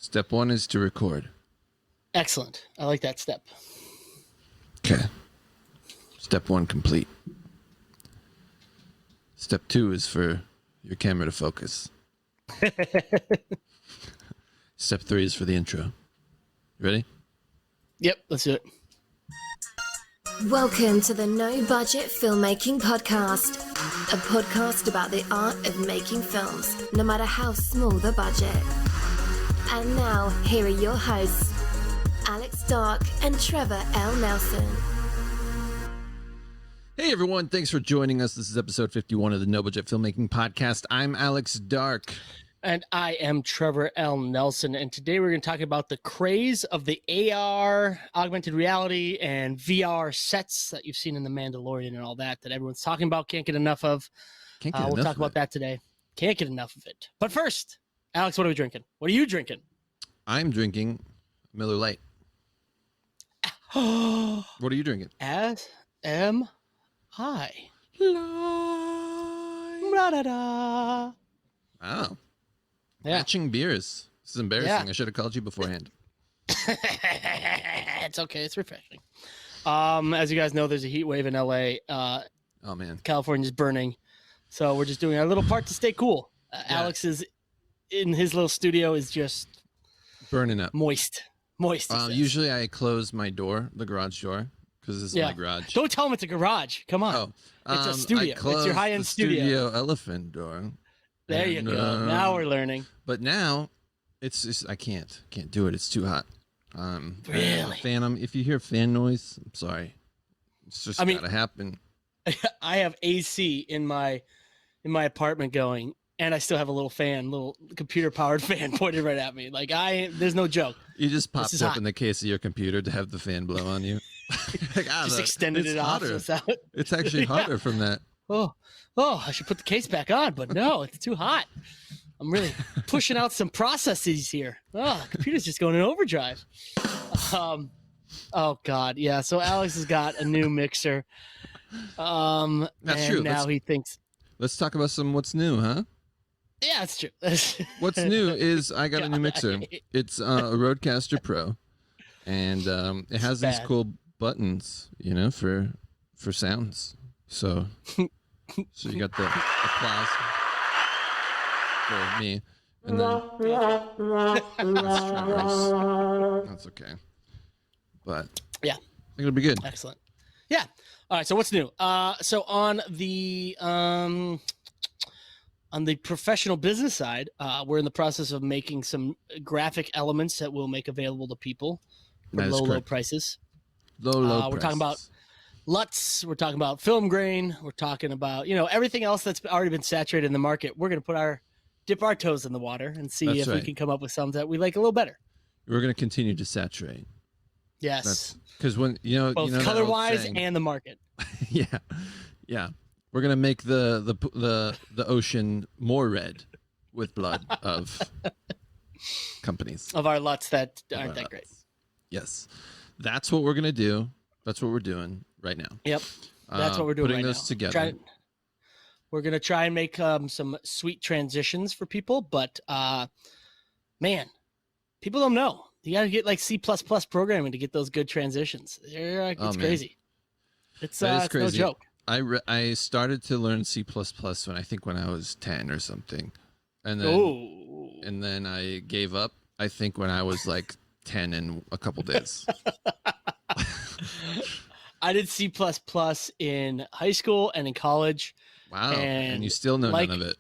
Step one is to record. Excellent. I like that step. Okay. Step one complete. Step two is for your camera to focus. Step three is for the intro. You ready? Yep, let's do it. Welcome to the No Budget Filmmaking Podcast, a podcast about the art of making films, no matter how small the budget. And now, here are your hosts, Alex Dark and Trevor L. Nelson. Hey everyone, thanks for joining us. This is episode 51 of the No Budget Filmmaking Podcast. I'm Alex Dark. And I am Trevor L. Nelson, and today we're going to talk about the craze of the AR, augmented reality, and VR sets that you've seen in The Mandalorian and all that everyone's talking about, can't get enough of. We'll talk about that today. Can't get enough of it. But first, Alex, what are we drinking? What are you drinking? I'm drinking Miller Lite. What are you drinking? As am I. Da-da-da. Wow. Yeah. Matching beers. This is embarrassing. Yeah. I should have called you beforehand. It's okay. It's refreshing. As you guys know, there's a heat wave in LA. Oh, man. California's burning. So we're just doing our little part to stay cool. Yeah. Alex is in his little studio is just Burning up. moist. Moist. he says. Usually I close my door, the garage door, because this is my garage. Don't tell him it's a garage. Come on. Oh, It's a studio. I closed It's your high-end the studio. elephant door. There you go. Now we're learning. But now, it's just, I can't do it. It's too hot. Really? Fan. If you hear fan noise, I'm sorry. It's just gotta happen. I have AC in my apartment going, and I still have a little computer-powered fan pointed right at me. There's no joke. You just popped is up hot. in the case of your computer to have the fan blow on you. Just extended it off. hotter. So It's actually hotter from that. Oh, I should put the case back on, but no, it's too hot. I'm really pushing out some processes here. Oh, the computer's just going in overdrive. Oh God, yeah. So Alex has got a new mixer. That's and true. Now he thinks. Let's talk about what's new, huh? Yeah, that's true. What's new is I got a new mixer. It's a Rodecaster Pro, and it has these cool buttons, for sounds. So you got the applause for me, and then that's okay. But yeah, I think it'll be good. Excellent. Yeah. All right. So what's new? So on the professional business side, we're in the process of making some graphic elements that we'll make available to people for low prices. Low We're prices. talking about LUTs. We're talking about film grain. We're talking about, everything else that's already been saturated in the market. We're going to dip our toes in the water and see if we can come up with some that we like a little better. We're going to continue to saturate. Yes. Because when, both color-wise and the market. Yeah. We're gonna make the ocean more red with blood of companies of our LUTs that aren't that great. Yes, that's what we're gonna do. That's what we're doing right now. Yep, that's what we're doing. Putting right those now. together. We're gonna try and make some sweet transitions for people, but man, people don't know. You gotta get C++ programming to get those good transitions. It's crazy. It's crazy. No joke. I started to learn C++ when I was 10 or something. And then I gave up, I think when I was 10 in a couple days. I did C++ in high school and in college. Wow. And you still know none of it.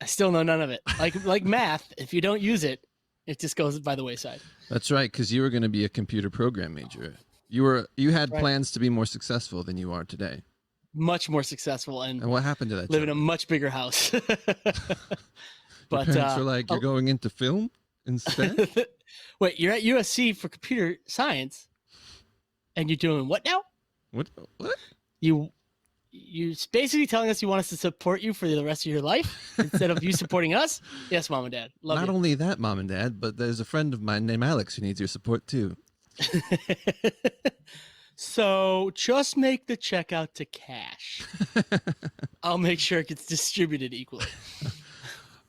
I still know none of it. Like math, if you don't use it, it just goes by the wayside. That's right, because you were going to be a computer program major. You had plans to be more successful than you are today. Much more successful, and what happened to that? Live in a much bigger house. But your parents were you're going into film instead. Wait, you're at USC for computer science, and you're doing what now? What? You basically telling us you want us to support you for the rest of your life instead of you supporting us? Yes, Mom and Dad. Love you. Not only that, Mom and Dad, but there's a friend of mine named Alex who needs your support too. So just make the check out to cash. I'll make sure it gets distributed equally.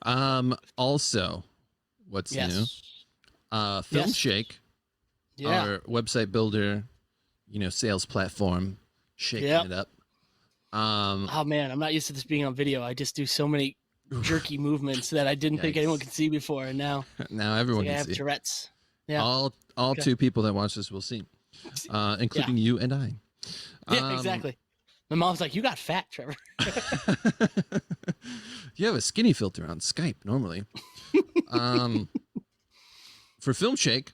Also, what's new? Filmshake, our website builder, sales platform, shaking it up. Oh man, I'm not used to this being on video. I just do so many jerky movements that I didn't think anyone could see before, and now everyone can I have see. Tourette's. Yeah, all 2 people that watch this will see, including you and I. Yeah, exactly. My mom's like, "You got fat, Trevor." You have a skinny filter on Skype normally. For Filmshake,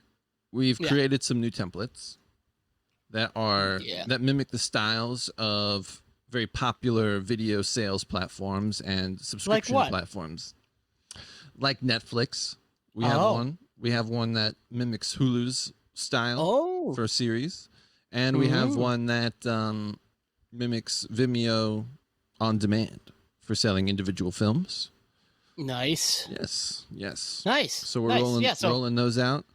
we've created some new templates that that mimic the styles of very popular video sales platforms and subscription platforms. Like Netflix, we have one. We have one that mimics Hulu's style for a series, and we have one that mimics Vimeo on demand for selling individual films. Nice. Yes. Nice. So we're rolling those out.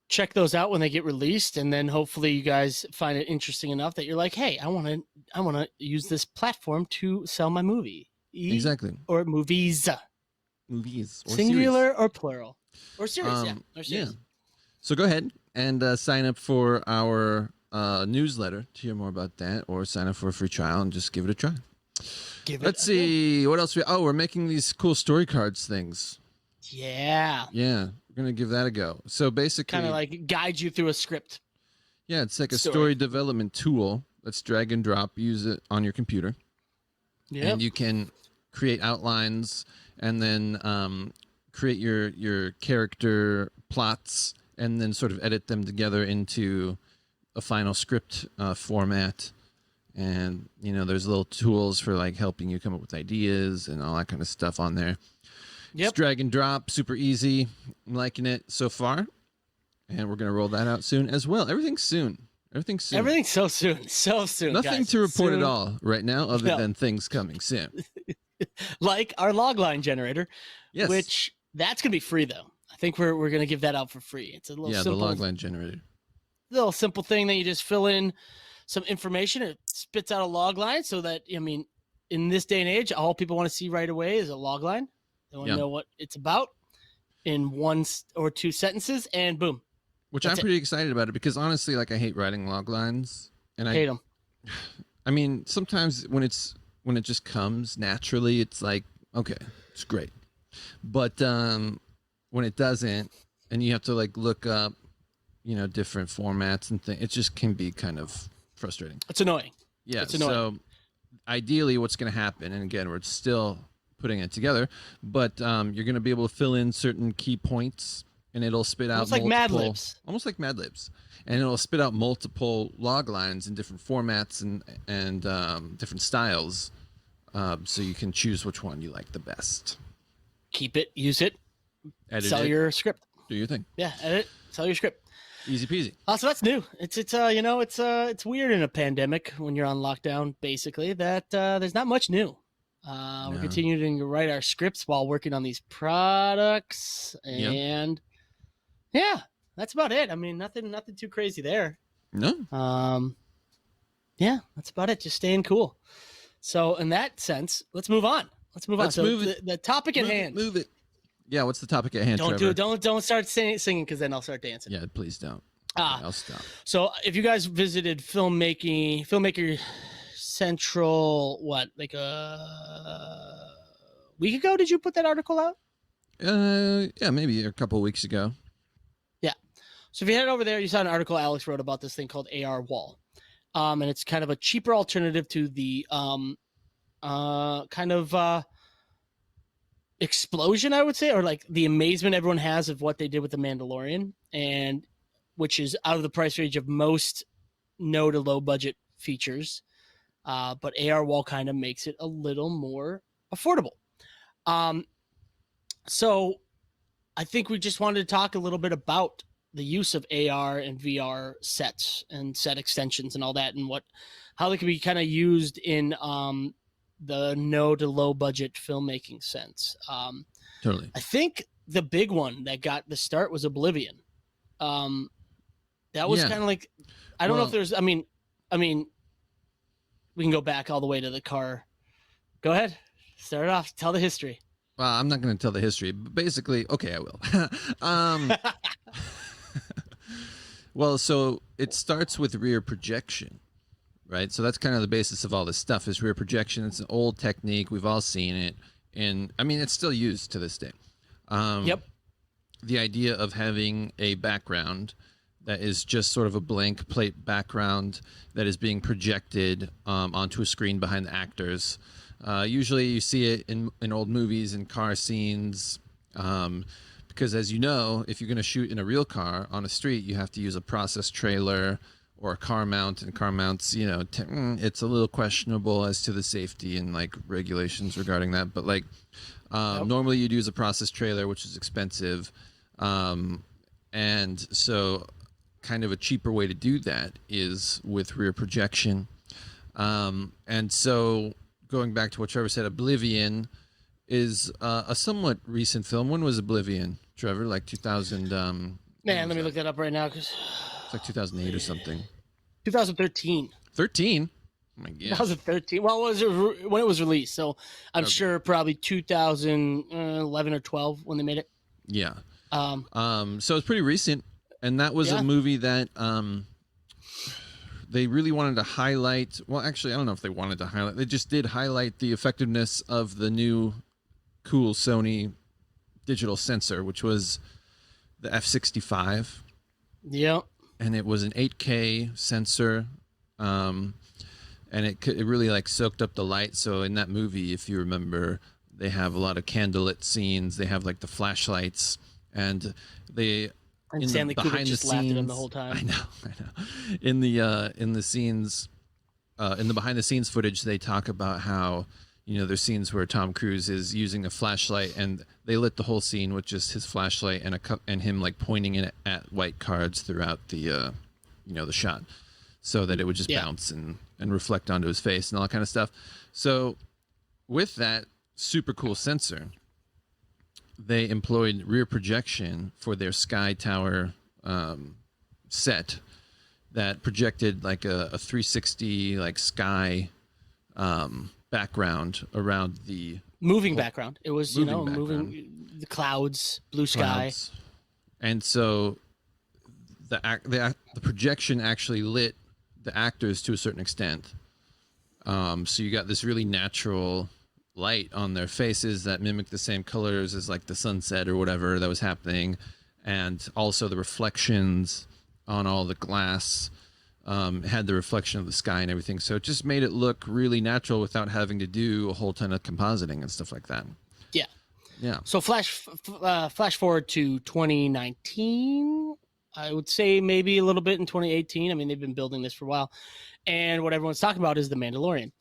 Check those out when they get released, and then hopefully you guys find it interesting enough that you're like, "Hey, I want to use this platform to sell my movie." Exactly. Or movies. Movies. Or singular series. or plural. Or series, Or series. Yeah. So go ahead and sign up for our newsletter to hear more about that, or sign up for a free trial and just give it a try. Let's see what else we're making these cool story cards things. Yeah, we're gonna give that a go. So basically, kind of like guide you through a script. Yeah, it's like a story development tool. Let's drag and drop, use it on your computer. Yeah, and you can create outlines and then create your character plots and then sort of edit them together into a final script format. And, there's little tools for like helping you come up with ideas and all that kind of stuff on there. Yep. Just drag and drop, super easy. I'm liking it so far. And we're going to roll that out soon as well. Everything's soon. Everything's so soon. So soon. Nothing guys. to report at all right now other than things coming soon. Like our logline generator. Yes. Which that's going to be free though. I think we're going to give that out for free. It's a little simple. The logline generator. Little simple thing that you just fill in some information. It spits out a log line so that, in this day and age, all people want to see right away is a log line. They want to know what it's about in 1 or 2 sentences, and boom. Which I'm pretty excited about it because honestly, like I hate writing log lines. And I hate them. I mean, sometimes when it just comes naturally, it's like, okay, it's great. But when it doesn't, and you have to like look up, different formats and things, it just can be kind of frustrating. It's annoying. Yeah. It's annoying. So ideally what's going to happen, and again, we're still putting it together, but you're going to be able to fill in certain key points and it'll spit out almost like Mad Libs. Almost like Mad Libs. And it'll spit out multiple log lines in different formats and different styles. So you can choose which one you like the best. Keep it, use it, edit your script. Do your thing. Yeah, edit, sell your script. Easy peasy. So that's new. It's weird in a pandemic when you're on lockdown, basically, that there's not much new. We're continuing to write our scripts while working on these products, and that's about it. I mean, nothing too crazy there. No. That's about it. Just staying cool. So in that sense, let's move on. Let's move it. The topic at hand. Move it. Yeah, what's the topic at hand, Don't Trevor? do it. Don't start singing because then I'll start dancing. Yeah, please don't. I'll stop. So if you guys visited Filmmaker Central, like a week ago, did you put that article out? Yeah, maybe a couple of weeks ago. Yeah. So if you head over there, you saw an article Alex wrote about this thing called ARWall. And it's kind of a cheaper alternative to the explosion, I would say, or like the amazement everyone has of what they did with The Mandalorian, and which is out of the price range of most no to low budget features. But ARWall kind of makes it a little more affordable. So I think we just wanted to talk a little bit about the use of AR and VR sets and set extensions and all that, and how they can be kind of used in the no to low budget filmmaking sense. Totally. I think the big one that got the start was Oblivion. That was kind of like, I don't know if there's, I mean, we can go back all the way to the car. Go ahead. Start it off. Tell the history. Well, I'm not going to tell the history, but basically, okay, I will. Well, so it starts with rear projection, right? So that's kind of the basis of all this stuff is rear projection. It's an old technique. We've all seen it. And I mean, it's still used to this day. Yep. The idea of having a background that is just sort of a blank plate background that is being projected onto a screen behind the actors. Usually you see it in old movies and car scenes. Because as you know, if you're going to shoot in a real car on a street, you have to use a process trailer or a car mount, and car mounts, you know, it's a little questionable as to the safety and like regulations regarding that. But like normally you'd use a process trailer, which is expensive. And so kind of a cheaper way to do that is with rear projection. And so going back to what Trevor said, Oblivion is a somewhat recent film. When was Oblivion, Trevor? Like 2000. Man, let me look that up right now because it's like 2008 or something. 2013. 13. Oh my God. 2013. Well, when it was released, so I'm sure probably 2011 or 12 when they made it. Yeah. So it's pretty recent, and that was a movie that they really wanted to highlight. Well, actually, I don't know if they wanted to highlight. They just did highlight the effectiveness of the new cool Sony digital sensor, which was the F65. Yep. And it was an 8K sensor, and it really like soaked up the light. So in that movie, if you remember, they have a lot of candlelit scenes. They have like the flashlights, and Stanley Kubrick just laughed at him the whole time. I know. In the scenes, in the behind the scenes footage, they talk about how, you know, there's scenes where Tom Cruise is using a flashlight, and they lit the whole scene with just his flashlight and him like pointing it at white cards throughout the the shot, so that it would just bounce and reflect onto his face and all that kind of stuff. So with that super cool sensor, they employed rear projection for their Sky Tower set that projected like a 360 like sky background around the moving background. It was moving moving the clouds, blue sky, and so the projection actually lit the actors to a certain extent. So you got this really natural light on their faces that mimic the same colors as like the sunset or whatever that was happening, and also the reflections on all the glass had the reflection of the sky and everything, so it just made it look really natural without having to do a whole ton of compositing and stuff like that. Yeah. So flash forward to 2019, I would say maybe a little bit in 2018. I mean, they've been building this for a while, and what everyone's talking about is The Mandalorian.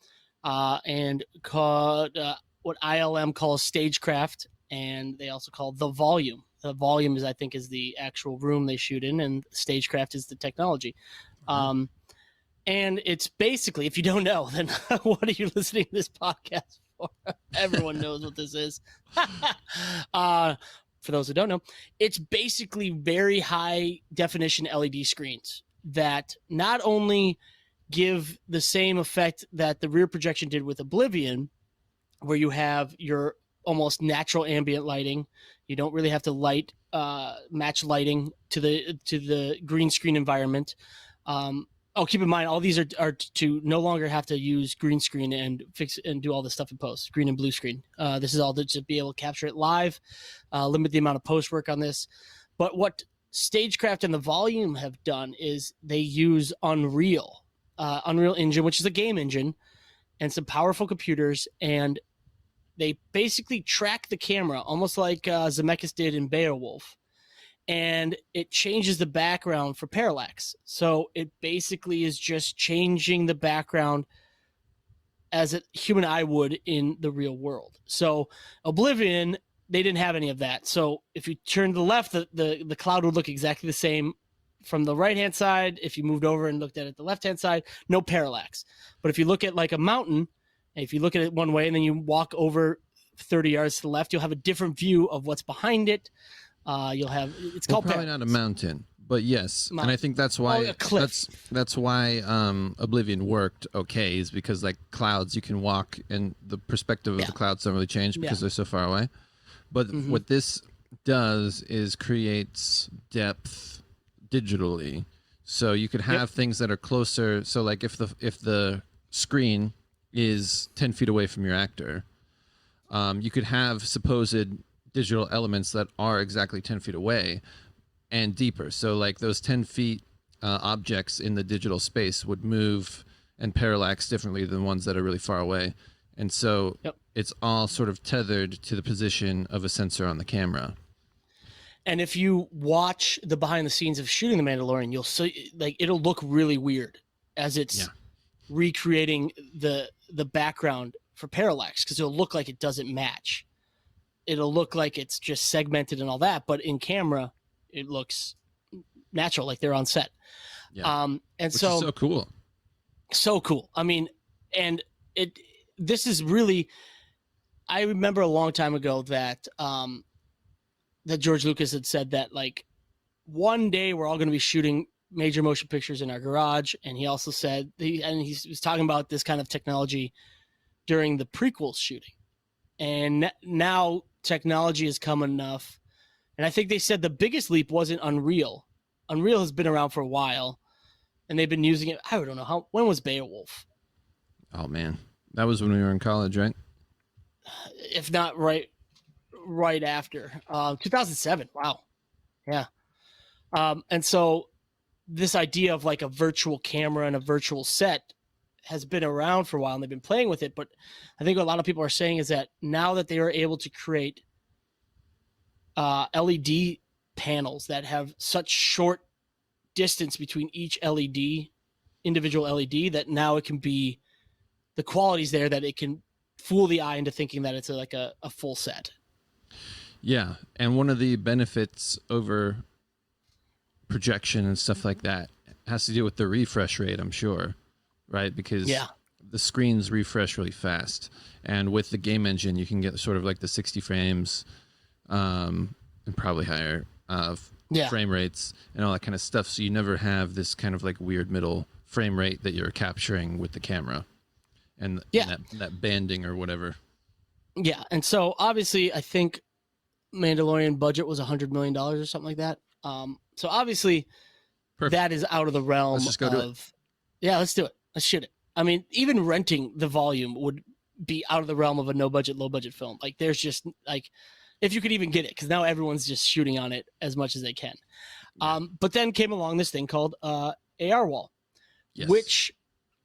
And called what ILM calls stagecraft, and they also call the volume. The volume is the actual room they shoot in, and stagecraft is the technology. And it's basically, if you don't know, then what are you listening to this podcast for? Everyone knows what this is. For those who don't know, it's basically very high definition LED screens that not only give the same effect that the rear projection did with Oblivion, where you have your almost natural ambient lighting. You don't really have to match lighting to the green screen environment. Keep in mind, all these are to no longer have to use green screen and fix and do all this stuff in post, green and blue screen. This is all to just be able to capture it live, limit the amount of post work on this. But what Stagecraft and the Volume have done is they use Unreal Engine, which is a game engine, and some powerful computers, and they basically track the camera almost like Zemeckis did in Beowulf, and it changes the background for parallax. So it basically is just changing the background as a human eye would in the real world. So Oblivion, they didn't have any of that. So if you turn to the left, the cloud would look exactly the same from the right-hand side. If you moved over and looked at it the left-hand side, no parallax. But if you look at like a mountain, and if you look at it one way and then you walk over 30 yards to the left, you'll have a different view of what's behind it. It's called probably not a mountain, but yes. And I think that's why a cliff. That's why Oblivion worked okay, is because like clouds, you can walk and the perspective of the clouds don't really change because they're so far away. But what this does is creates depth digitally So you could have things that are closer. So like if the screen is 10 feet away from your actor, you could have supposed digital elements that are exactly 10 feet away and deeper. So like those 10 feet objects in the digital space would move and parallax differently than ones that are really far away. And so it's all sort of tethered to the position of a sensor on the camera. And if you watch the behind the scenes of shooting The Mandalorian, you'll see like it'll look really weird as it's recreating the background for parallax, because it'll look like it doesn't match. It'll look like it's just segmented and all that, but in camera, it looks natural, like they're on set. Yeah. And Which so is so cool. So cool. I mean, and this is really, I remember a long time ago that that George Lucas had said that like one day we're all going to be shooting major motion pictures in our garage. And he also said, he was talking about this kind of technology during the prequels shooting. And now technology has come enough. And I think they said the biggest leap wasn't Unreal. Unreal has been around for a while, and they've been using it. I don't know when was Beowulf? Oh man, that was when we were in college, right? If not right after 2007. Wow. Yeah. And so this idea of like a virtual camera and a virtual set has been around for a while, and they've been playing with it. But I think what a lot of people are saying is that now that they are able to create LED panels that have such short distance between each individual LED, that now it can be, the quality's there that it can fool the eye into thinking that it's like a full set. Yeah, and one of the benefits over projection and stuff like that has to do with the refresh rate, I'm sure, right? Because the screens refresh really fast, and with the game engine, you can get sort of like the 60 frames and probably higher frame rates and all that kind of stuff. So you never have this kind of like weird middle frame rate that you're capturing with the camera and that banding or whatever. Yeah, and so obviously, I think Mandalorian budget was $100 million or something like that. So obviously, that is out of the realm. Let's just go do it. Yeah, let's do it. Let's shoot it. I mean, even renting the volume would be out of the realm of a no budget, low budget film. Like, there's just like, if you could even get it, because now everyone's just shooting on it as much as they can. But then came along this thing called ARWall, which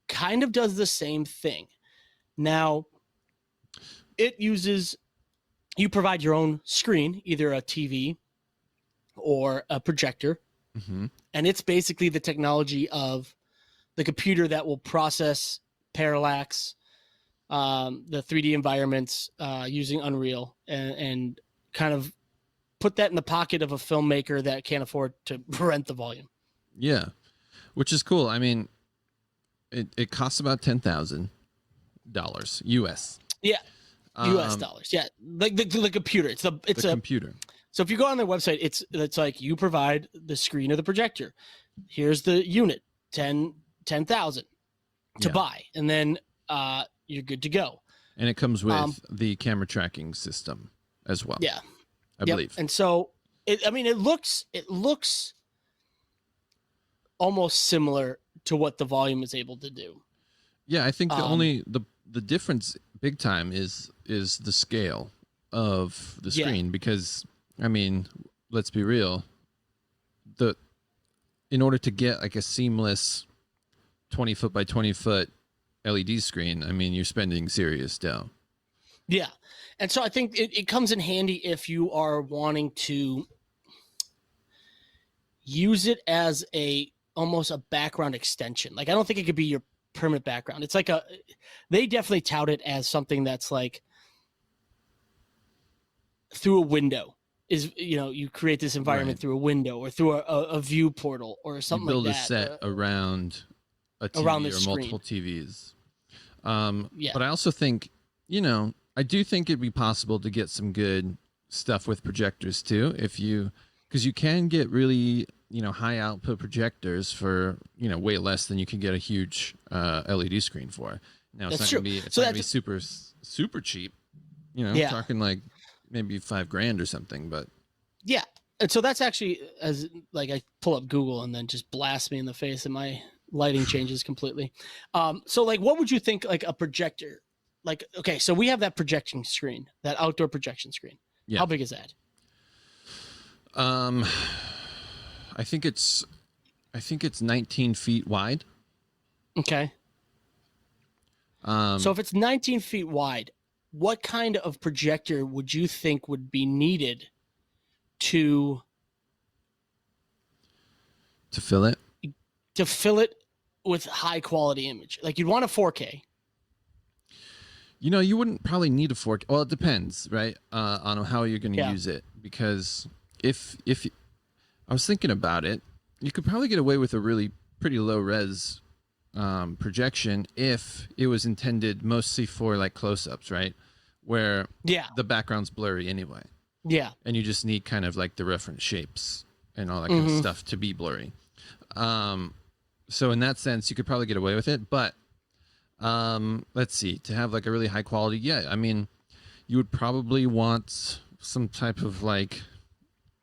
kind of does the same thing. Now, it uses, you provide your own screen, either a TV or a projector, and it's basically the technology of the computer that will process Parallax, the 3D environments using Unreal, and kind of put that in the pocket of a filmmaker that can't afford to rent the volume. Yeah, which is cool. I mean, it costs about $10,000 US. Yeah, US dollars. Yeah, like the computer. It's a computer. So if you go on their website, it's like you provide the screen or the projector. Here's the unit, 10,000 to buy, and then you're good to go. And it comes with the camera tracking system as well. Yeah, I believe. And so it looks almost similar to what the volume is able to do. Yeah, I think the difference big time is the scale of the screen, because I mean, let's be real, in order to get like a seamless 20 foot by 20 foot LED screen, I mean, you're spending serious dough. Yeah. And so I think it comes in handy if you are wanting to use it as almost a background extension. Like, I don't think it could be your permanent background. It's like they definitely tout it as something that's like through a window. Is, you create this environment through a window or through a view portal or something like that. You build a set around a TV or multiple TVs. But I also think, I do think it'd be possible to get some good stuff with projectors too, because you can get really, high output projectors for, way less than you can get a huge LED screen for. Now it's not going to be super, super cheap, talking like maybe $5,000 or something, but And so that's actually, as like I pull up Google and then just blast me in the face and my lighting changes completely. So like, what would you think like a projector, like, okay, so we have that projection screen, that outdoor projection screen. Yeah. How big is that? I think it's 19 feet wide. Okay. So if it's 19 feet wide, what kind of projector would you think would be needed to fill it? To fill it with high quality image? Like you'd want a 4K. You know, you wouldn't probably need a 4K. Well, it depends, right? On how you're going to use it. Because if I was thinking about it, you could probably get away with a really pretty low res projection if it was intended mostly for like close-ups, right? Where the background's blurry anyway. Yeah. And you just need kind of like the reference shapes and all that kind of stuff to be blurry. So in that sense, you could probably get away with it. But let's see, to have like a really high quality, I mean, you would probably want some type of like,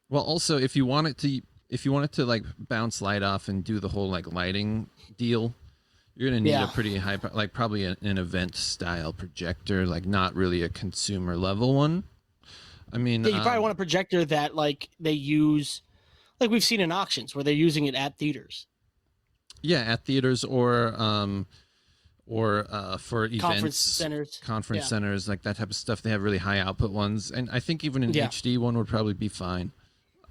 well, also if you want it to like bounce light off and do the whole like lighting deal, you're gonna need a pretty high, like probably an event style projector, like not really a consumer level one. I mean, you probably want a projector that like they use, like we've seen in auctions where they're using it at theaters. Yeah, at theaters or for events, conference centers, like that type of stuff. They have really high output ones, and I think even an HD one would probably be fine.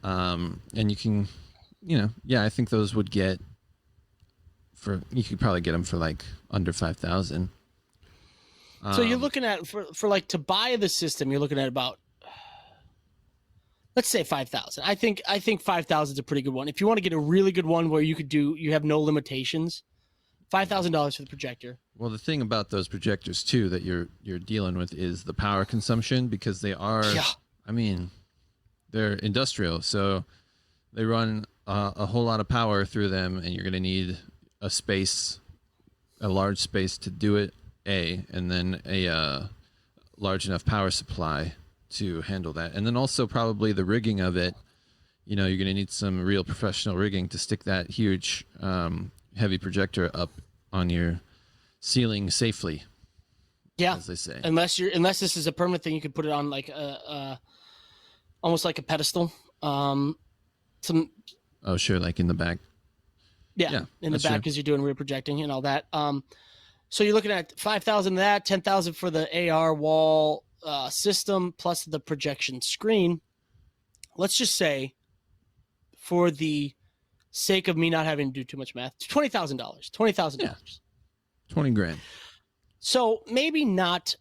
And you can, I think those would get you could probably get them for like under 5,000. So you're looking at for like to buy the system, you're looking at about, let's say 5,000. I think 5,000 is a pretty good one. If you want to get a really good one where you have no limitations, $5,000 for the projector. Well, the thing about those projectors too that you're dealing with is the power consumption, because they are, I mean, they're industrial, so they run a whole lot of power through them, and you're going to need a large space to do it, and then a large enough power supply to handle that. And then also probably the rigging of it, you're going to need some real professional rigging to stick that huge heavy projector up on your ceiling safely. Yeah, as they say. Unless this is a permanent thing, you could put it on like almost like a pedestal. Oh, sure, like in the back. Yeah, in the back because you're doing rear projecting and all that. So you're looking at 5,000 of that, 10,000 for the ARWall system plus the projection screen. Let's just say, for the sake of me not having to do too much math, $20,000. $20,000. Yeah. $20,000. So maybe not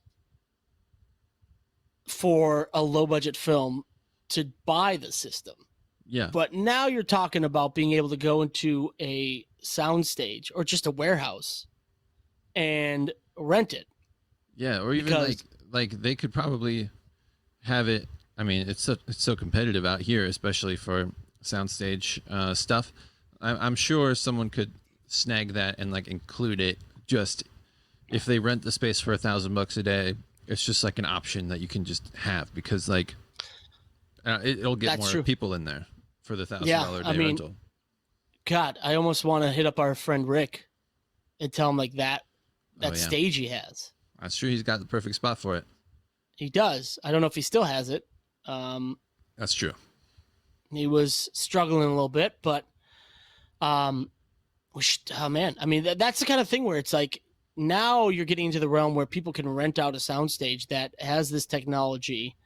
for a low budget film to buy the system. Yeah. But now you're talking about being able to go into a soundstage or just a warehouse and rent it. Yeah, or even like they could probably have it. I mean, it's so competitive out here, especially for soundstage stuff. I'm sure someone could snag that and like include it. Just if they rent the space for $1,000 a day, it's just like an option that you can just have, because like it'll get more people in there for the $1,000 day rental. God, I almost want to hit up our friend Rick and tell him like that stage he has. That's true. He's got the perfect spot for it. He does. I don't know if he still has it. That's true. He was struggling a little bit, but oh man, I mean that's the kind of thing where it's like now you're getting into the realm where people can rent out a soundstage that has this technology.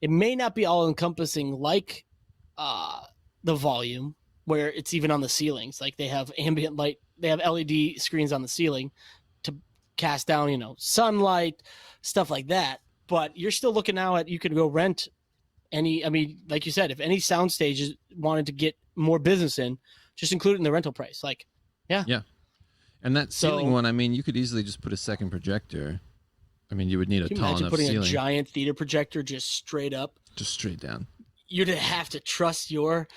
It may not be all encompassing like the volume, where it's even on the ceilings. Like they have ambient light, they have LED screens on the ceiling to cast down, sunlight, stuff like that. But you're still looking now at, you could go rent like you said, if any soundstage wanted to get more business in, just include it in the rental price. Like, yeah. Yeah. And that ceiling one, I mean, you could easily just put a second projector. I mean, you would need a tall enough putting ceiling. A giant theater projector just straight up. Just straight down. You'd have to trust your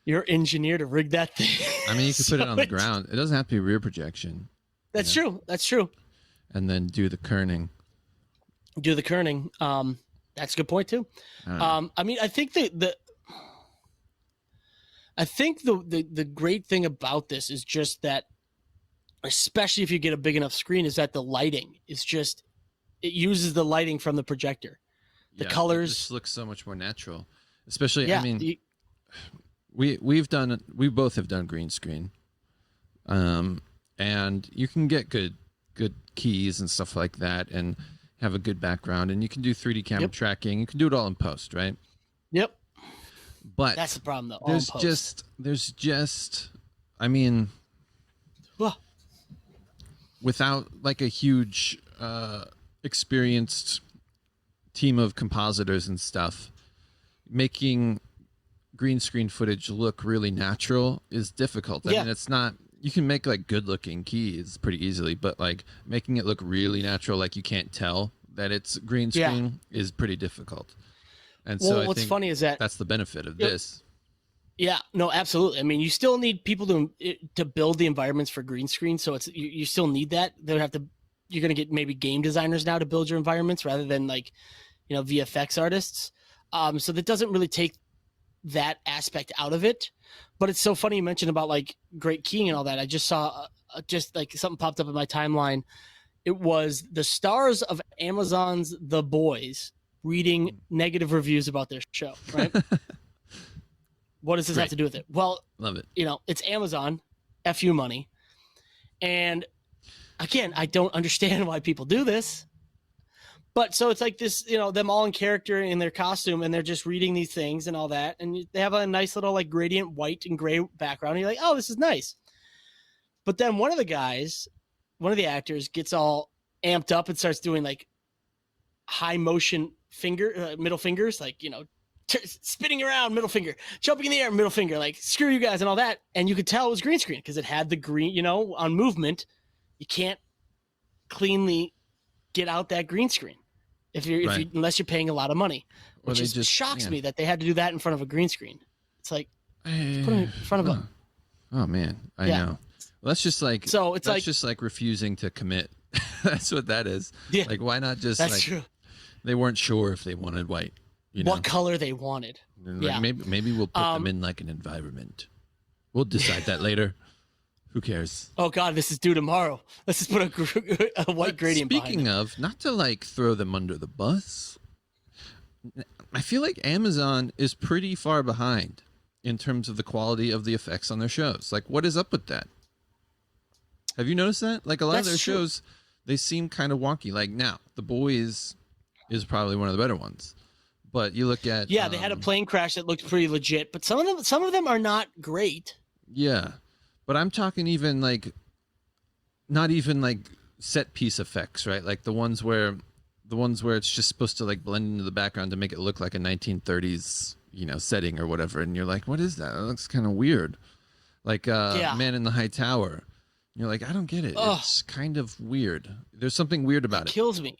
engineer to rig that thing. I mean, you could put it on the ground. It doesn't have to be rear projection. That's true. That's true. And then do the kerning. That's a good point too. I mean, I think I think the great thing about this is just that, especially if you get a big enough screen, is that the lighting is just, it uses the lighting from the projector. The colors it just looks so much more natural. Especially, yeah, I mean, we both have done green screen, and you can get good keys and stuff like that, and have a good background, and you can do 3D camera tracking. You can do it all in post, right? Yep. But that's the problem, though. There's just, I mean, without like a huge experienced team of compositors and stuff, making green screen footage look really natural is difficult. I mean, it's not, you can make like good looking keys pretty easily, but like making it look really natural, like you can't tell that it's green screen is pretty difficult. And so what's funny is that that's the benefit of this. Yeah, no, absolutely. I mean, you still need people to build the environments for green screen. So it's, you still need that. You're going to get maybe game designers now to build your environments rather than like, VFX artists. So that doesn't really take that aspect out of it. But it's so funny you mentioned about like great keying and all that. I just saw just like something popped up in my timeline. It was the stars of Amazon's The Boys reading negative reviews about their show, right? What does this have to do with it? Well, love it. It's Amazon, FU money. And again, I don't understand why people do this. But so it's like this, them all in character in their costume, and they're just reading these things and all that. And they have a nice little like gradient white and gray background. And you're like, oh, this is nice. But then one of the actors gets all amped up and starts doing like high motion middle fingers, like, spinning around, middle finger, jumping in the air, middle finger, like screw you guys and all that. And you could tell it was green screen because it had the green, on movement. You can't cleanly get out that green screen unless you're paying a lot of monmoney, which just shocks me that they had to do that in front of a green screen. It's like, put it in front of oh man, I know. Well, that's just like, so it's just like refusing to commit. That's what that is. Yeah, like, why not just that's true. They weren't sure if they wanted white. What color they wanted. Like, maybe we'll put them in like an environment. We'll decide that later. Who cares? Oh God, this is due tomorrow. Let's just put a white gradient. Speaking of, not to like throw them under the bus, I feel like Amazon is pretty far behind in terms of the quality of the effects on their shows. Like, what is up with that? Have you noticed that? Like, a lot of their shows, they seem kind of wonky. Like, now, The Boys is probably one of the better ones. But you look at they had a plane crash that looked pretty legit, but some of them are not great. Yeah, but I'm talking even like, not even like set piece effects, right? Like the ones where it's just supposed to like blend into the background to make it look like a 1930s setting or whatever, and you're like, what is that? It looks kind of weird. Like Man in the High Tower. You're like, I don't get it. Ugh. It's kind of weird. There's something weird about it. It kills me.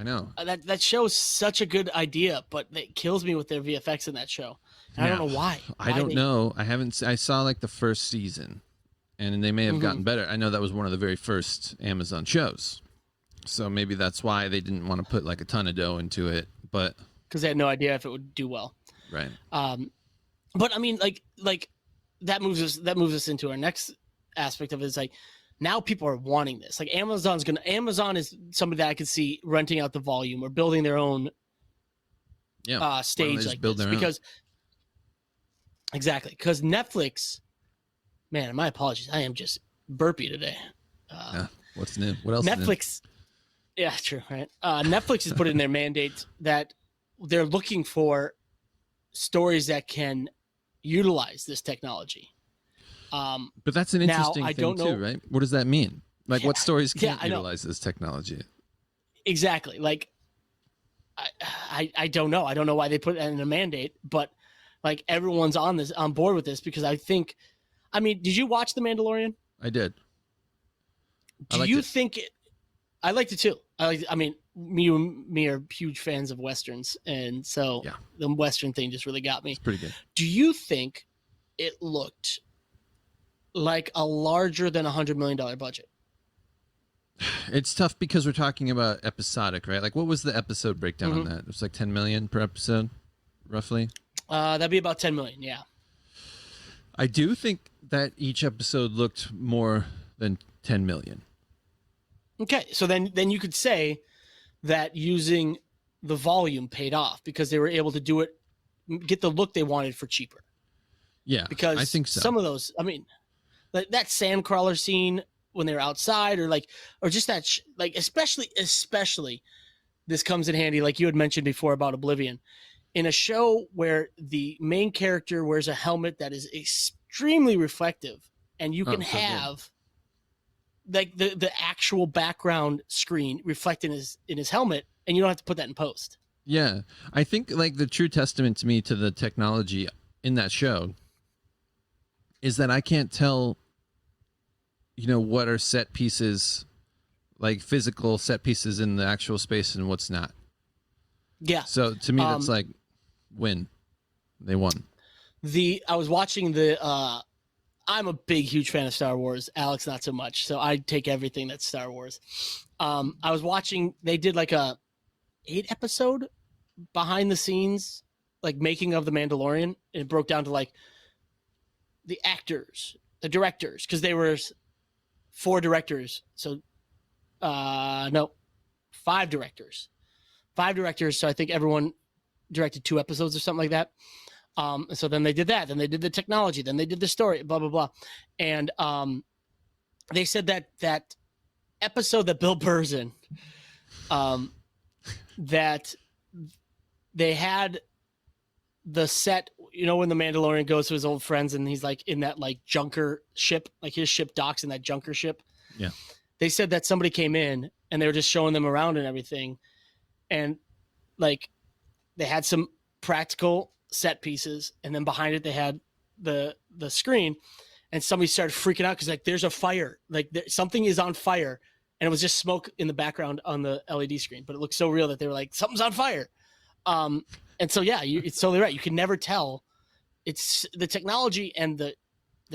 I know. That show is such a good idea, but it kills me with their VFX in that show. And I don't know why. I don't know. I saw like the first season, and they may have gotten better. I know that was one of the very first Amazon shows. So maybe that's why they didn't want to put like a ton of dough into it, but because they had no idea if it would do well. Right. But I mean, like that moves us into our next aspect of it. Is like, now people are wanting this. Like Amazon is somebody that I could see renting out the volume or building their own stage like this. Because exactly. Because Netflix, man, my apologies. I am just burpy today. What's new? What else? Netflix. Yeah, true. Right. Netflix has put in their mandate that they're looking for stories that can utilize this technology. But that's an interesting thing too, right? What does that mean? Like, what stories can't utilize this technology? Exactly. Like, I don't know. I don't know why they put it in a mandate, but like everyone's on board with this because I mean, did you watch The Mandalorian? I did. Do you think it? I liked it too. I mean, me are huge fans of Westerns, and so the Western thing just really got me. It's pretty good. Do you think it looked like a larger than $100 million budget? It's tough because we're talking about episodic, right? Like, what was the episode breakdown on that? It was like 10 million per episode, roughly. That'd be about 10 million. Yeah. I do think that each episode looked more than 10 million. Okay, so then you could say that using the volume paid off because they were able to do it, get the look they wanted for cheaper. Yeah, because I think so. Some of those, I mean, like that sandcrawler scene when they're outside, or just that, especially this comes in handy, like you had mentioned before about Oblivion, in a show where the main character wears a helmet that is extremely reflective, and you can have like the actual background screen reflecting in his helmet, and you don't have to put that in post. Yeah, I think like the true testament to me to the technology in that show is that I can't tell, what are set pieces, like physical set pieces in the actual space and what's not. Yeah. So to me, that's like win. They won. I was watching I'm a huge fan of Star Wars. Alex, not so much. So I take everything that's Star Wars. I was watching, they did like a 8-episode behind the scenes, like making of The Mandalorian. And it broke down to like the actors, the directors, because they were 4 directors. So, no, 5 directors. 5 directors. So I think everyone directed 2 episodes or something like that. So then they did that. Then they did the technology. Then they did the story. Blah blah blah. And they said that episode that Bill Burr's in, that they had the set. When the Mandalorian goes to his old friends and he's like in that like junker ship, like his ship docks in that junker ship. Yeah. They said that somebody came in and they were just showing them around and everything, and like they had some practical set pieces, and then behind it they had the screen, and somebody started freaking out because like there's a fire, like something is on fire, and it was just smoke in the background on the LED screen, but it looked so real that they were like, something's on fire. And so yeah, it's totally right. You can never tell. It's the technology and the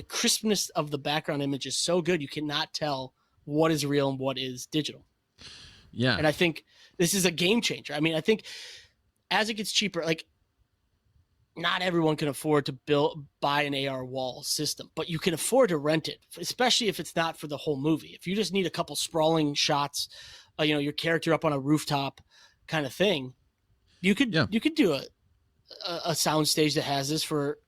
crispness of the background image is so good, you cannot tell what is real and what is digital. Yeah. And I think this is a game changer. I mean, I think as it gets cheaper, like not everyone can afford to buy an ARWall system, but you can afford to rent it, especially if it's not for the whole movie. If you just need a couple sprawling shots, your character up on a rooftop kind of thing, you could do a sound stage that has this for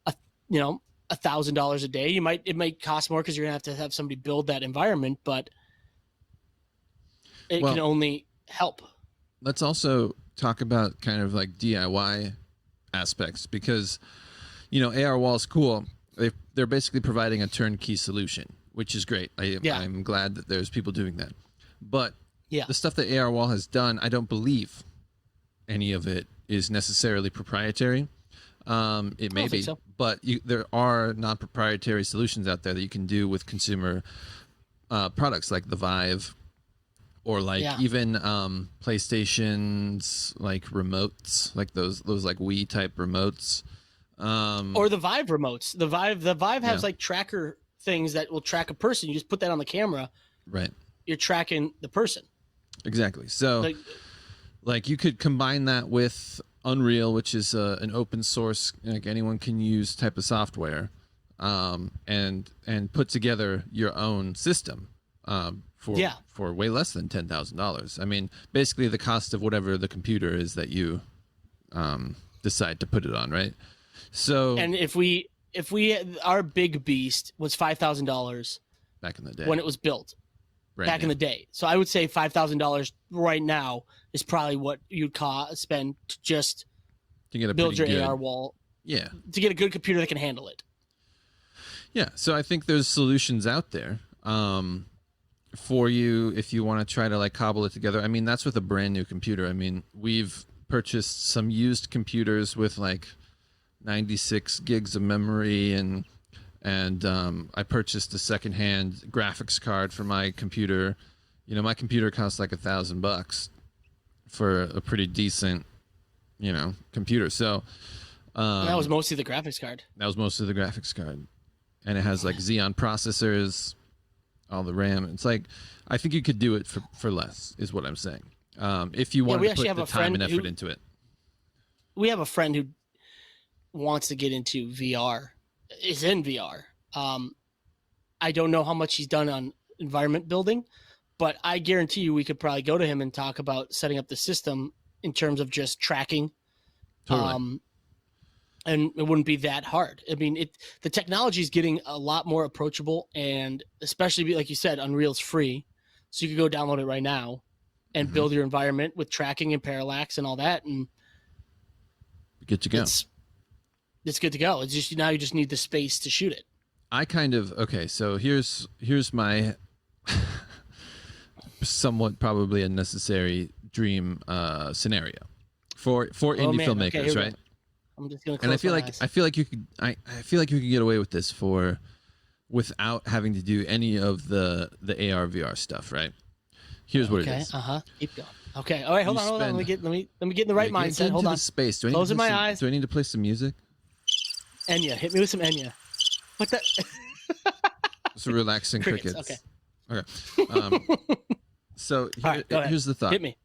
$1,000 a day. It might cost more because you're gonna have to have somebody build that environment, but it can only help. Let's also talk about kind of like DIY aspects, because ARWall is cool. They're basically providing a turnkey solution, which is great. I'm glad that there's people doing that. But the stuff that ARWall has done, I don't believe any of it is necessarily proprietary. It may be, so. But there are non-proprietary solutions out there that you can do with consumer products like the Vive, or like even PlayStation's like remotes, like those like Wii type remotes, or the Vive remotes. The Vive has like tracker things that will track a person. You just put that on the camera, right? You're tracking the person. Exactly. So, like you could combine that with Unreal, which is an open source, like anyone can use type of software, and put together your own system. For way less than $10,000. I mean, basically the cost of whatever the computer is that you decide to put it on, right? So, and if we our big beast was $5,000 back in the day when it was built, in the day. So I would say $5,000 right now is probably what you'd spend to just to get build your ARWall. Yeah, to get a good computer that can handle it. Yeah, so I think there's solutions out there. For you, if you want to try to like cobble it together. I mean, that's with a brand new computer. I mean, we've purchased some used computers with like 96 gigs of memory, and I purchased a secondhand graphics card for my computer. My computer costs like $1,000 for a pretty decent, computer. So that was mostly the graphics card. And it has like Xeon processors, all the RAM. It's like, I think you could do it for less, is what I'm saying. If you want to put the time and effort into it. We have a friend who wants to get into VR, is in VR. I don't know how much he's done on environment building, but I guarantee you we could probably go to him and talk about setting up the system in terms of just tracking. Totally. And it wouldn't be that hard. I mean, the technology is getting a lot more approachable, and especially like you said, Unreal's free, so you could go download it right now and build your environment with tracking and parallax and all that, and good to go. It's good to go. It's just now you just need the space to shoot it. So here's my somewhat probably unnecessary dream scenario for indie filmmakers, right? I'm just gonna. And I feel like you could get away with this without having to do any of the AR VR stuff, right? Here's what it is. Keep going. Okay. All right. Hold on. Let me get in the right mindset. Hold on. Space. Closing my eyes. Do I need to play some music? Enya. Hit me with some Enya. What the? Some relaxing crickets. Okay. So here's the thought. Hit me.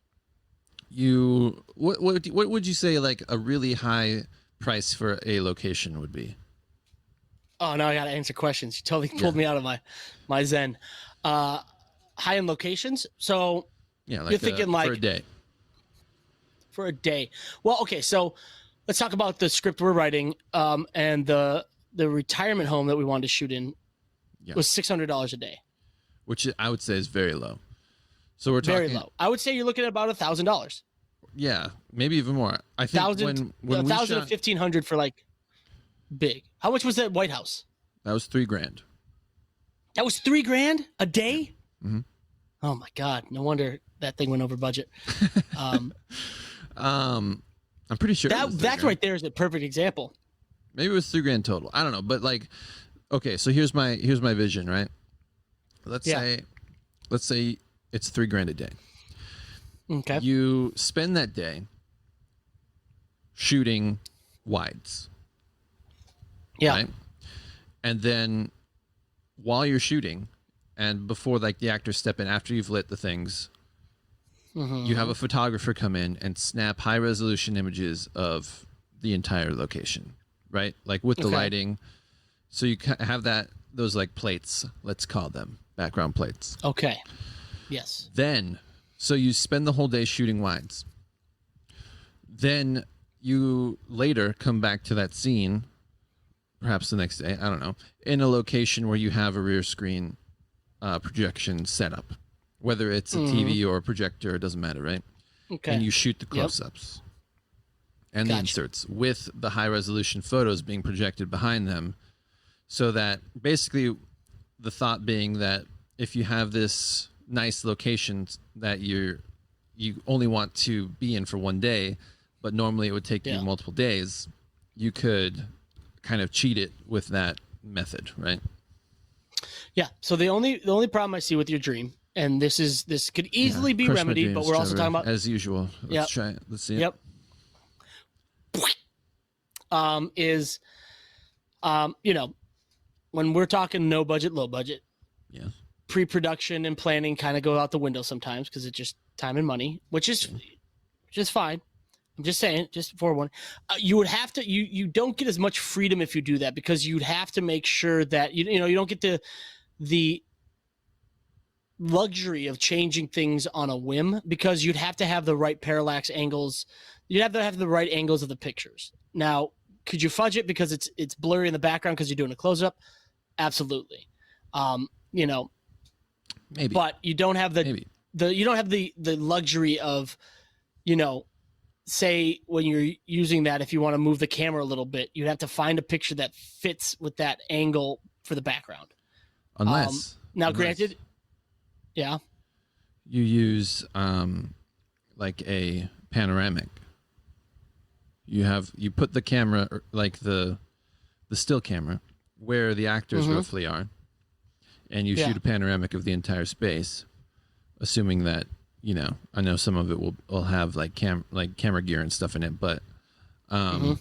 What would you say like a really high price for a location would be? Oh, now I got to answer questions. You totally pulled me out of my zen. High-end locations. So yeah, you're thinking like for a day. For a day. Well, okay. So let's talk about the script we're writing, and the retirement home that we wanted to shoot in was $600 a day, which I would say is very low. So we're talking very low. I would say you're looking at about $1,000. Yeah, maybe even more. I think when $1,000 to $1,500 for like big. How much was that White House? That was $3,000. That was $3,000 a day. Mm-hmm. Oh my God! No wonder that thing went over budget. I'm pretty sure that's right there is a perfect example. Maybe it was $3,000 total. I don't know, but like, okay, so here's my vision, right? Let's say it's $3,000 a day. Okay. You spend that day shooting wides. Yeah. Right? And then while you're shooting, and before like the actors step in, after you've lit the things, you have a photographer come in and snap high resolution images of the entire location, right? Like with the lighting. So you have those like plates, let's call them background plates. Okay. Yes. Then, so you spend the whole day shooting wides. Then you later come back to that scene, perhaps the next day, I don't know, in a location where you have a rear screen projection set up, whether it's a TV or a projector, it doesn't matter, right? Okay. And you shoot the close-ups and the inserts with the high-resolution photos being projected behind them, so that basically the thought being that if you have this nice location that you only want to be in for one day, but normally it would take you multiple days, you could kind of cheat it with that method, right? Yeah. So the only problem I see with your dream, and this could easily be remedied, but we're also talking about, as usual. Let's try it. Let's see it. Yep. When we're talking no budget, low budget, pre-production and planning kind of go out the window sometimes because it's just time and money, which is fine. I'm just saying, just forewarning. You would have to. You don't get as much freedom if you do that, because you'd have to make sure that you don't get the luxury of changing things on a whim, because you'd have to have the right parallax angles. You'd have to have the right angles of the pictures. Now, could you fudge it because it's blurry in the background because you're doing a close-up? Absolutely. Maybe. But you don't have the luxury of, say when you're using that, if you want to move the camera a little bit, you have to find a picture that fits with that angle for the background. Granted, you use like a panoramic. You put the camera, like the still camera, where the actors roughly are, and you shoot a panoramic of the entire space, assuming that, I know some of it will have like camera gear and stuff in it, but that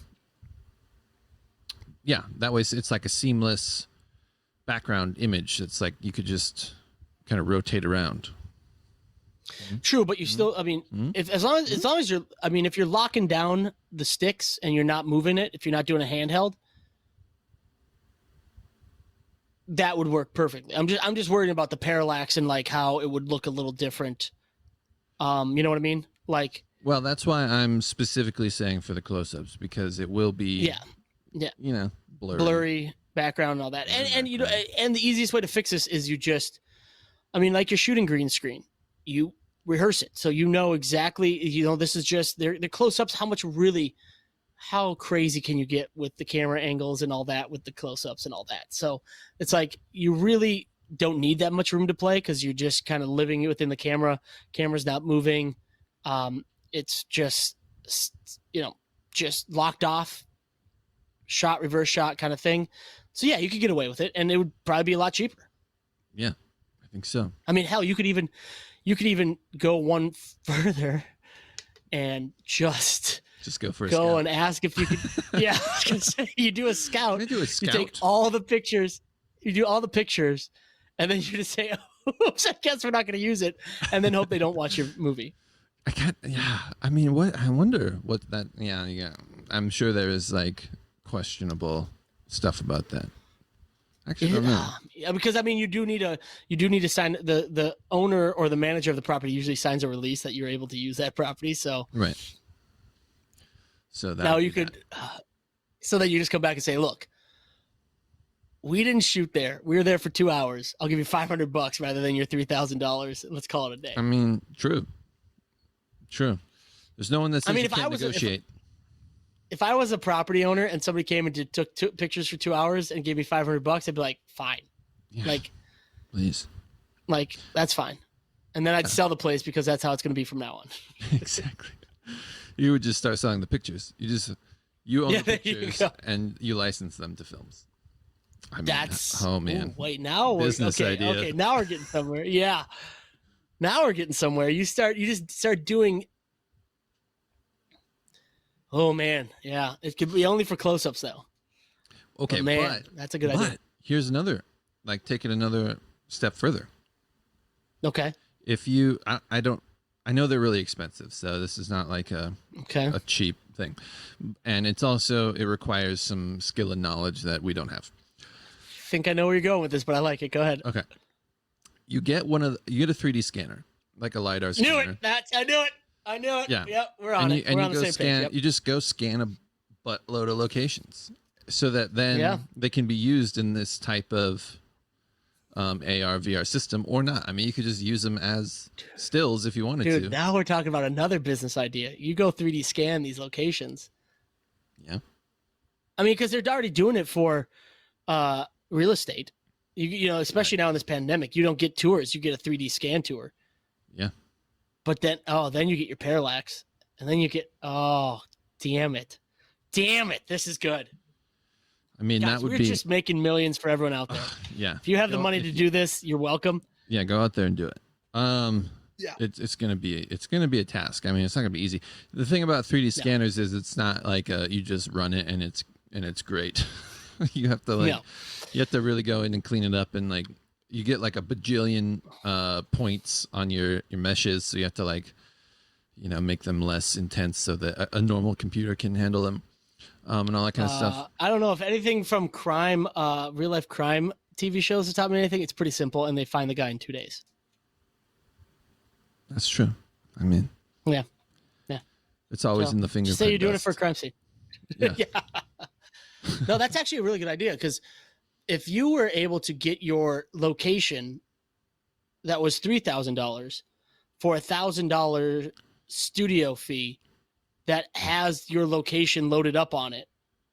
way it's like a seamless background image. It's like you could just kind of rotate around. True, but you still, as long as you're, if you're locking down the sticks and you're not moving it, if you're not doing a handheld, that would work perfectly. I'm just worried about the parallax and like how it would look a little different. You know what I mean? Like, well, that's why I'm specifically saying for the close-ups, because it will be, you know, blurry background and all that. And you know, and the easiest way to fix this is you just, I mean, like you're shooting green screen, you rehearse it. So you know exactly, you know, this is just they're close-ups. How crazy can you get with the camera angles and all that with the close-ups and all that? So it's like, you really don't need that much room to play because you're just kind of living within the camera's not moving. It's just, you know, just locked off shot, reverse shot kind of thing. So yeah, you could get away with it and it would probably be a lot cheaper. Yeah, I think so. I mean, hell, you could even go one further and just go for a scout. And ask if you could. Yeah, I was gonna say, you do a scout. You take all the pictures. You do all the pictures, and then you just say, "Oops, I guess we're not going to use it," and then hope they don't watch your movie. I can't. Yeah, I mean, what? I wonder what that. Yeah. I'm sure there is like questionable stuff about that. Actually, I don't know. Yeah, because I mean, you do need to sign the owner or the manager of the property usually signs a release that you're able to use that property. So right. So that now you could, so that you just come back and say, look, we didn't shoot there. We were there for 2 hours. I'll give you $500 rather than your $3,000. Let's call it a day. I mean, true. There's no one that says you can't negotiate. If I was a property owner and somebody came and took pictures for 2 hours and gave me $500, I'd be like, fine. Yeah, like, please. Like, that's fine. And then I'd sell the place because that's how it's going to be from now on. Exactly. You would just start selling the pictures. You own the pictures and you license them to films. I mean, oh man. Ooh, wait, now business idea. Okay, now we're getting somewhere. Yeah. Now we're getting somewhere. You just start doing. Oh man, yeah. It could be only for close-ups though. Okay, but man, that's a good idea. Here's another, like, take it another step further. Okay. If you, I know they're really expensive, so this is not like a cheap thing, and it requires some skill and knowledge that we don't have. I think I know where you're going with this, but I like it. Go ahead. Okay. You get a 3D scanner, like a LiDAR scanner. I knew it. Yeah. Yep. We're on it. We're on the same page. Yep. You just go scan a buttload of locations so that then they can be used in this type of AR VR system or not. I mean, you could just use them as stills if you wanted to. Now we're talking about another business idea. You go 3D scan these locations. Yeah. I mean, because they're already doing it for real estate. You know, especially now in this pandemic, you don't get tours. You get a 3D scan tour. Yeah. But then you get your parallax, and then you get damn it, this is good. I mean, guys, we're just making millions for everyone out there. Yeah. If you have the money to do this, you're welcome. Yeah, go out there and do it. Yeah. It's gonna be a task. I mean, it's not gonna be easy. The thing about 3D scanners is it's not like you just run it and it's great. You have to you have to really go in and clean it up, and like you get like a bajillion points on your meshes, so you have to like, you know, make them less intense so that a normal computer can handle them. And all that kind of stuff. I don't know if anything from crime, real life crime TV shows has taught me anything. It's pretty simple, and they find the guy in 2 days. That's true. I mean, yeah. It's always in the fingerprint. Just say you're doing it for a crime scene. Yeah. No, that's actually a really good idea, because if you were able to get your location that was $3,000 for $1,000 studio fee that has your location loaded up on it,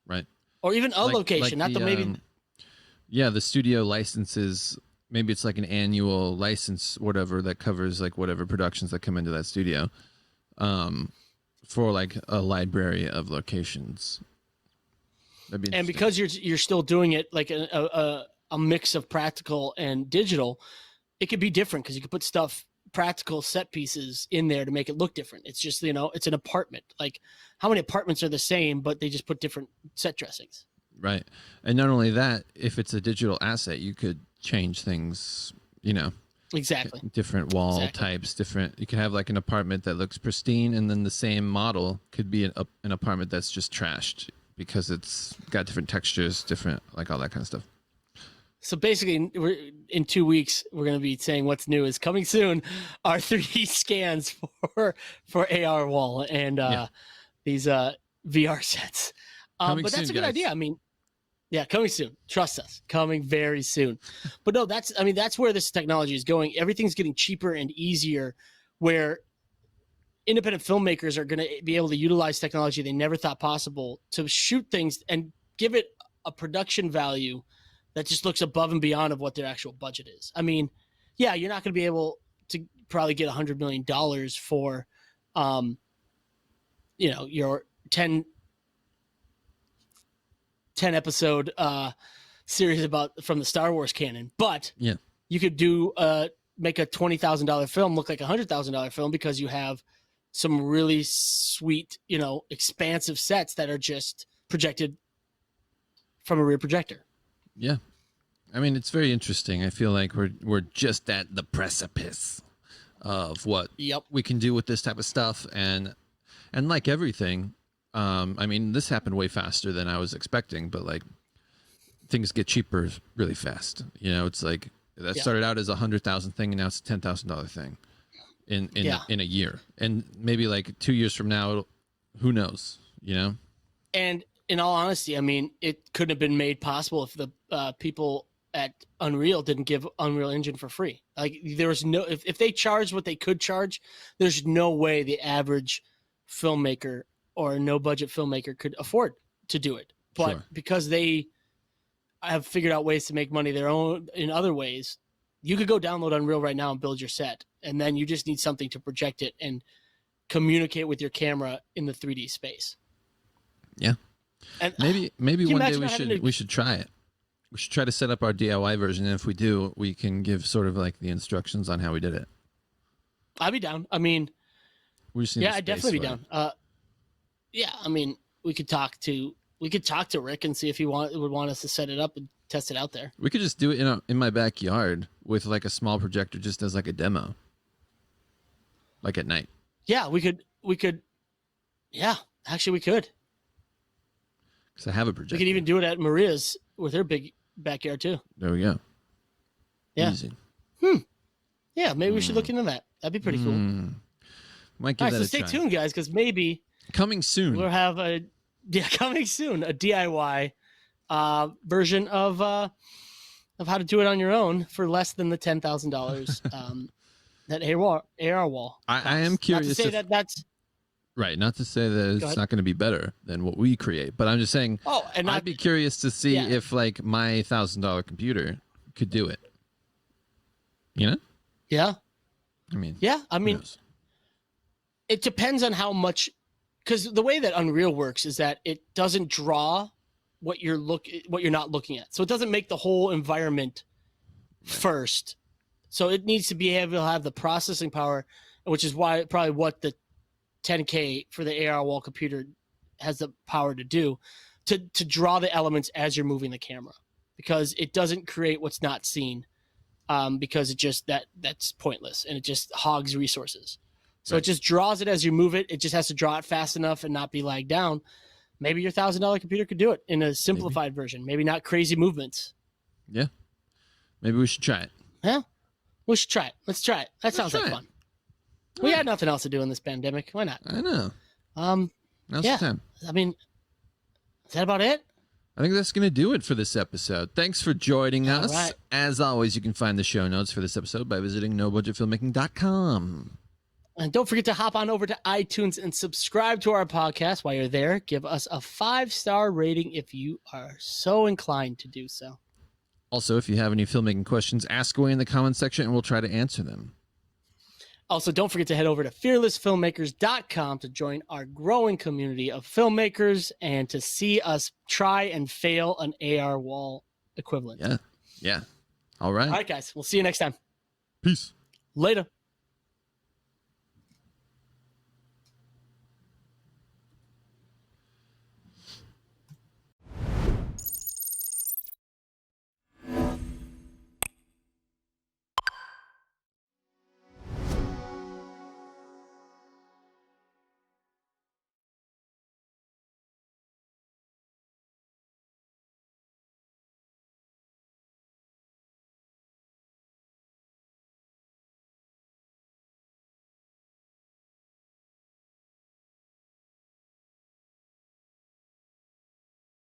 right? Or even a location, not the maybe. Yeah, the studio licenses. Maybe it's like an annual license, whatever, that covers like whatever productions that come into that studio, for like a library of locations. And because you're still doing it like a mix of practical and digital, it could be different because you could put practical set pieces in there to make it look different. It's just, you know, it's an apartment. Like, how many apartments are the same, but they just put different set dressings? Right. And not only that, if it's a digital asset, you could change things, you know. Exactly. Different wall types, you could have like an apartment that looks pristine, and then the same model could be an apartment that's just trashed because it's got different textures, different, like all that kind of stuff. So basically, in 2 weeks, we're going to be saying what's new is coming soon. Our 3D scans for ARWall and these VR sets. But that's soon, a good guys. idea. I mean, yeah, coming soon. Trust us, coming very soon. But no, that's where this technology is going. Everything's getting cheaper and easier, where independent filmmakers are going to be able to utilize technology they never thought possible to shoot things and give it a production value that just looks above and beyond of what their actual budget is. I mean, yeah, you're not going to be able to probably get $100 million for, your 10 episode series from the Star Wars canon. But you could make a $20,000 film look like a $100,000 film because you have some really sweet, expansive sets that are just projected from a rear projector. Yeah. I mean, it's very interesting. I feel like we're just at the precipice of what we can do with this type of stuff. And like everything, I mean, this happened way faster than I was expecting, but like things get cheaper really fast. It's like that started out as a 100,000 thing and now it's a $10,000 thing in a year. And maybe like 2 years from now, who knows, And in all honesty, I mean, it couldn't have been made possible if the people at Unreal didn't give Unreal Engine for free. Like there was no, if they charged what they could charge, there's no way the average filmmaker or no budget filmmaker could afford to do it. But because they have figured out ways to make money their own in other ways, you could go download Unreal right now and build your set. And then you just need something to project it and communicate with your camera in the 3D space. Yeah. And maybe one day we should try it. We should try to set up our DIY version, and if we do, we can give sort of like the instructions on how we did it. I'd be down. I mean, I'd definitely be down. I mean, we could talk to Rick and see if he would want us to set it up and test it out there. We could just do it in my backyard with like a small projector, just as like a demo, like at night. Yeah, we could. Yeah, actually, we could. Because I have a projector. We could even do it at Maria's with her big backyard too. There we go. Yeah. Easy. Yeah, maybe we should look into that. That'd be pretty cool. Might give that a stay try. tuned, guys, because maybe coming soon we'll have a DIY version of how to do it on your own for less than the $10,000 that ARWall. I am curious. Not to say that's right. Not to say that it's not going to be better than what we create, but I'm just saying. I'd be curious to see if like my $1,000 computer could do it. Yeah. I mean. Yeah. I mean, it depends on how much, because the way that Unreal works is that it doesn't draw what you're not looking at. So it doesn't make the whole environment first. So it needs to be able to have the processing power, which is why probably what the 10K for the ARWall computer has the power to do, to draw the elements as you're moving the camera, because it doesn't create what's not seen, because it just that's pointless and it just hogs resources. So it just draws it as you move it. It just has to draw it fast enough and not be lagged down. Maybe your $1,000 computer could do it in a simplified version. Maybe not crazy movements. Yeah. Maybe we should try it. Yeah. We should try it. Let's try it. That sounds like fun. We had nothing else to do in this pandemic. Why not? I know. Now's the time. I mean, is that about it? I think that's going to do it for this episode. Thanks for joining us. Right. As always, you can find the show notes for this episode by visiting nobudgetfilmmaking.com. And don't forget to hop on over to iTunes and subscribe to our podcast. While you're there, give us a 5-star rating if you are so inclined to do so. Also, if you have any filmmaking questions, ask away in the comments section and we'll try to answer them. Also, don't forget to head over to fearlessfilmmakers.com to join our growing community of filmmakers and to see us try and fail an ARWall equivalent. Yeah. All right. All right, guys. We'll see you next time. Peace. Later.